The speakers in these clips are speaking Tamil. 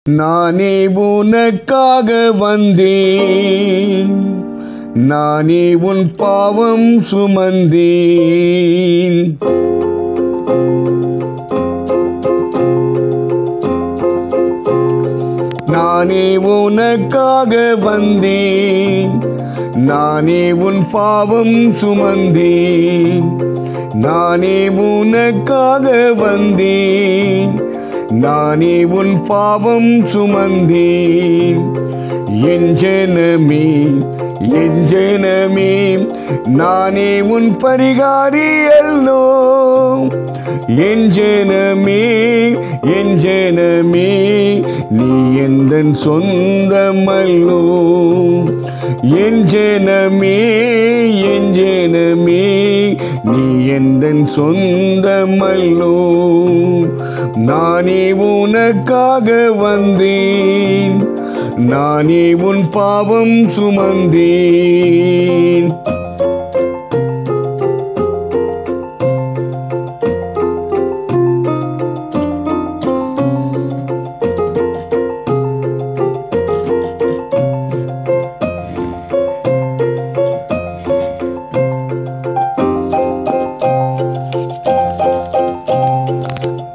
நானே உனக்காக வந்தேன், நானே உன் பாவம் சுமந்தேன். நானே உனக்காக வந்தேன், நானே உன் பாவம் சுமந்தேன். நானே உனக்காக வந்தேன், நானே உன் பாவம் சுமந்தேன். என் ஜனமே, என் ஜனமே, நானே உன் பரிகாரி அல்லோ. என் ஜனமே, என் ஜனமே, நீ எந்தன் சொந்தமல்லோ. என் ஜனமே, என் ஜனமே, நீ எந்தன் சொந்தமல்லோ. நானே உனக்காக வந்தேன், நானே உன் பாவம் சுமந்தேன்.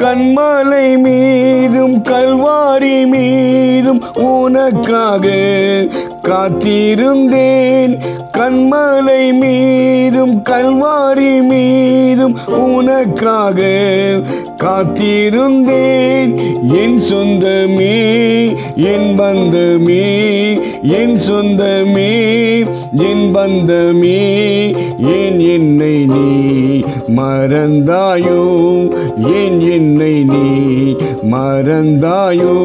கண்மலை மீதும் கல்வாரி மீதும் உனக்காக காத்திருந்தேன். கண்மலை மீதும் கல்வாரி மீதும் உனக்காக காத்திருந்தேன். என் சொந்தமே, என் பந்தமே, என் சொந்தமே, என் பந்தமே, ஏன் என்னை நீ மறந்தாயோ? ஏன் என்னை நீ மறந்தாயோ?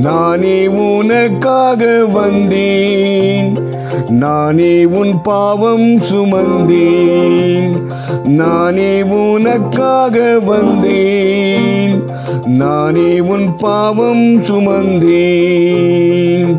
நானே உனக்காக வந்தேன், நானே உன் பாவம் சுமந்தேன். நானே உனக்காக வந்தேன், நானே உன் பாவம் சுமந்தேன்.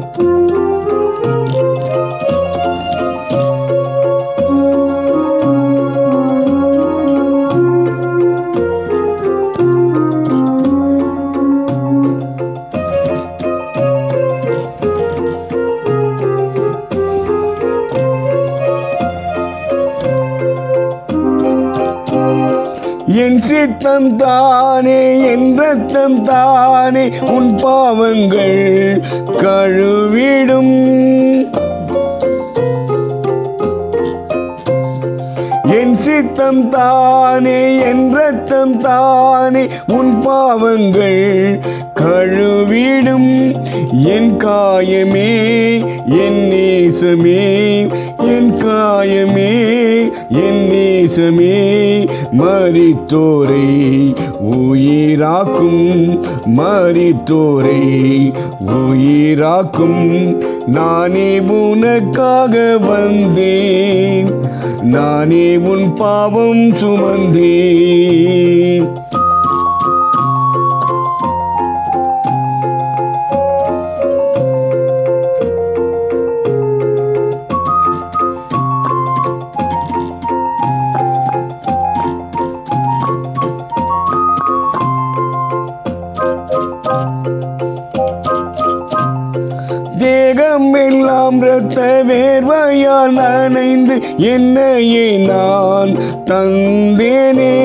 என் சித்தம் தானே, என் ரத்தம் தானே, உன் பாவங்கள் கழுவிடும். என் சித்தம் தானே, என் ரத்தம் தானே, உன் பாவங்கள் கழுவிடும். என் காயமே, என் நேசமே, என் காயமே, என் நேசமே, மரித்தோரை உயிராக்கும், மரித்தோரை உயிராக்கும். நானே உனக்காக வந்தேன், நானே உன் பாவம் சுமந்தேன். தேகம் எல்லாம் இரத்த வேர்வையால் நனைந்து என்னையே நான் தந்தேனே.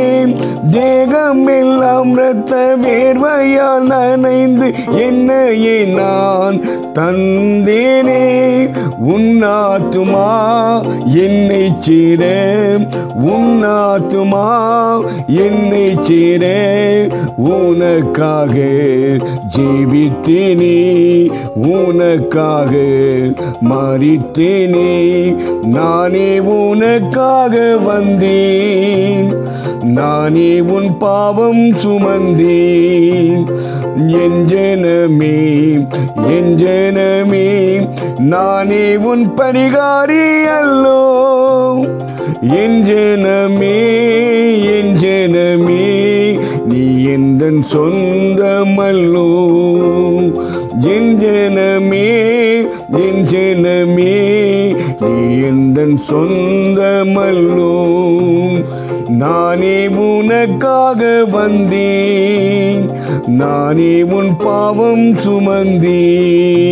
தேகம் எல்லாம் இரத்த வேர்வையால் நனைந்து என்னையே நான் தந்தேனே. உன் ஆத்துமா என்னை சேர, உன் ஆத்துமா என்னை சேர, உனக்காக ஜீவித்தேனே, உனக்காக மரித்தேனே. நானே உனக்காக வந்தேன், நானே உன் பாவம் சுமந்தேன். என் ஜனமே, என் ஜனமே, நானே உன் பரிகாரி அல்லோ. என் ஜனமே, என் ஜனமே, நீ எந்தன் சொந்தமல்லோ. என் ஜனமே, என் ஜனமே, நீ எந்தன் சொந்தமல்லோ. நானே உனக்காக வந்தேன், நானே உன் பாவம் சுமந்தேன்.